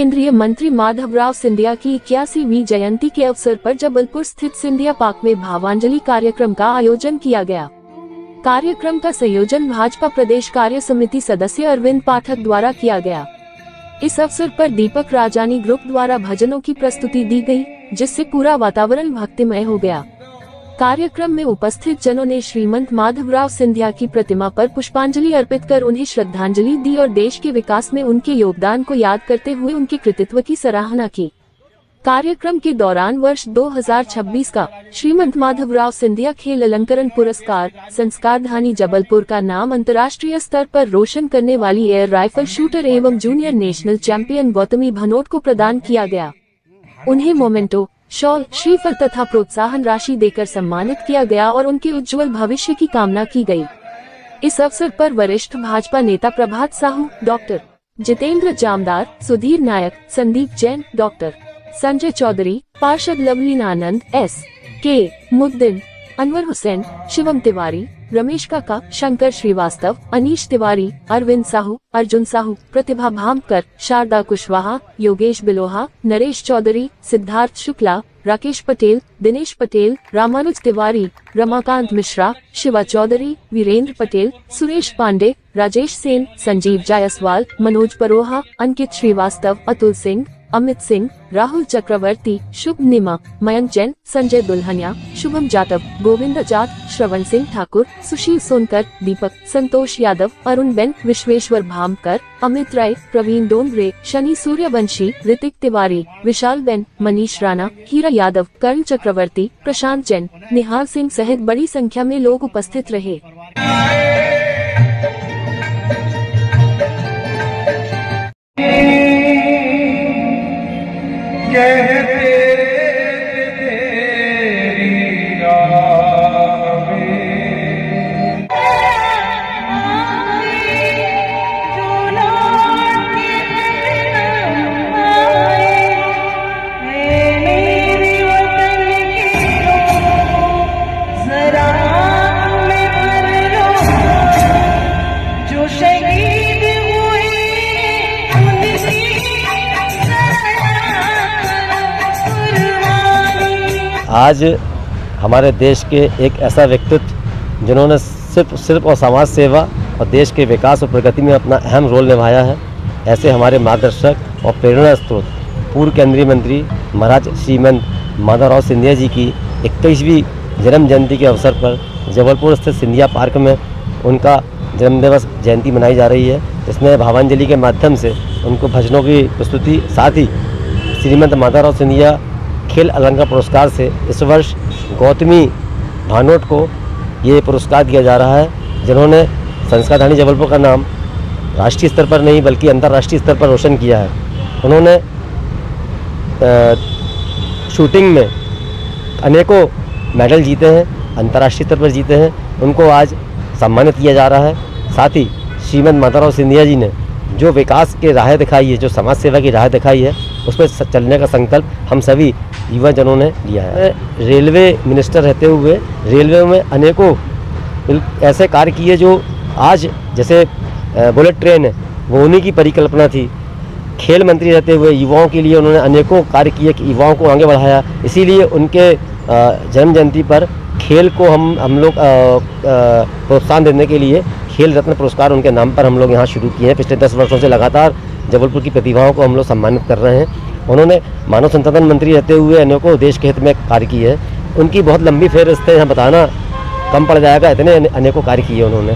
केंद्रीय मंत्री माधवराव सिंधिया की 81वीं जयंती के अवसर पर जबलपुर स्थित सिंधिया पार्क में भावांजलि कार्यक्रम का आयोजन किया गया। कार्यक्रम का संयोजन भाजपा प्रदेश कार्य समिति सदस्य अरविंद पाठक द्वारा किया गया। इस अवसर पर दीपक राजानी ग्रुप द्वारा भजनों की प्रस्तुति दी गई, जिससे पूरा वातावरण भक्तिमय हो गया। कार्यक्रम में उपस्थित जनों ने श्रीमंत माधवराव सिंधिया की प्रतिमा पर पुष्पांजलि अर्पित कर उन्हें श्रद्धांजलि दी और देश के विकास में उनके योगदान को याद करते हुए उनके कृतित्व की सराहना की। कार्यक्रम के दौरान वर्ष 2026 का श्रीमंत माधवराव सिंधिया खेल अलंकरण पुरस्कार संस्कारधानी जबलपुर का नाम अंतर्राष्ट्रीय स्तर पर रोशन करने वाली एयर राइफल शूटर एवं junior national champion Gautami Bhanot को प्रदान किया गया। उन्हें मोमेंटो, शॉल, श्रीफल तथा प्रोत्साहन राशि देकर सम्मानित किया गया और उनके उज्जवल भविष्य की कामना की गई। इस अवसर पर वरिष्ठ भाजपा नेता प्रभात साहू, डॉक्टर जितेंद्र जामदार, सुधीर नायक, संदीप जैन, डॉक्टर संजय चौधरी, पार्षद लवलीन आनंद, S.K. मुद्दिन, अनवर हुसैन, शिवम तिवारी, रमेश काका, शंकर श्रीवास्तव, अनीश तिवारी, अरविंद साहू, अर्जुन साहू, प्रतिभा भामकर, शारदा कुशवाहा, योगेश बिलोहा, नरेश चौधरी, सिद्धार्थ शुक्ला, राकेश पटेल, दिनेश पटेल, रामानुज तिवारी, रमाकांत मिश्रा, शिवा चौधरी, वीरेंद्र पटेल, सुरेश पांडे, राजेश सेन, संजीव जायसवाल, मनोज परोहा, अंकित श्रीवास्तव, अतुल सिंह, अमित सिंह, राहुल चक्रवर्ती, शुभ निमा, मयंक जैन, संजय दुल्हनिया, शुभम जाटव, गोविंद जाट, श्रवण सिंह ठाकुर, सुशील सोनकर, दीपक, संतोष यादव, अरुण बेन, विश्वेश्वर भामकर, अमित राय, प्रवीण डोंगरे, शनि सूर्यवंशी, ऋतिक तिवारी, विशाल बेन, मनीष राणा, हीरा यादव, कर्ण चक्रवर्ती, प्रशांत जैन, निहाल सिंह सहित बड़ी संख्या में लोग उपस्थित रहे। आज हमारे देश के एक ऐसा व्यक्तित्व जिन्होंने सिर्फ और समाज सेवा और देश के विकास और प्रगति में अपना अहम रोल निभाया है, ऐसे हमारे मार्गदर्शक और प्रेरणा स्रोत पूर्व केंद्रीय मंत्री महाराज श्रीमंत माधवराव सिंधिया जी की 21वीं जन्म जयंती के अवसर पर जबलपुर स्थित सिंधिया पार्क में उनका जन्म दिवस जयंती मनाई जा रही है। इसमें भावांजलि के माध्यम से उनको भजनों की प्रस्तुति, साथ ही श्रीमंत माधवराव सिंधिया खेल अलंकार पुरस्कार से इस वर्ष गौतमी भनोट को ये पुरस्कार दिया जा रहा है, जिन्होंने संस्कारधानी जबलपुर का नाम राष्ट्रीय स्तर पर नहीं बल्कि अंतर्राष्ट्रीय स्तर पर रोशन किया है। उन्होंने शूटिंग में अनेकों मेडल जीते हैं, अंतर्राष्ट्रीय स्तर पर जीते हैं। उनको आज सम्मानित किया जा रहा है। साथ ही श्रीमंत माधवराव सिंधिया जी ने जो विकास की राह दिखाई है, जो समाज सेवा की राह दिखाई है, उस पर चलने का संकल्प हम सभी युवा जनों ने लिया है। रेलवे मिनिस्टर रहते हुए रेलवे में अनेकों ऐसे कार्य किए जो आज जैसे बुलेट ट्रेन है, वो उन्हीं की परिकल्पना थी। खेल मंत्री रहते हुए युवाओं के लिए उन्होंने अनेकों कार्य किए कि युवाओं को आगे बढ़ाया। इसीलिए उनके जन्म जयंती पर खेल को हम लोग प्रोत्साहन देने के लिए खेल रत्न पुरस्कार उनके नाम पर हम लोग यहाँ शुरू किए हैं। पिछले 10 वर्षों से लगातार जबलपुर की प्रतिभाओं को हम लोग सम्मानित कर रहे हैं। उन्होंने मानव संसाधन मंत्री रहते हुए अनेकों देश के हित में कार्य किए हैं। उनकी बहुत लंबी फेहरिस्त है, यहाँ बताना कम पड़ जाएगा, इतने अनेकों कार्य किए उन्होंने।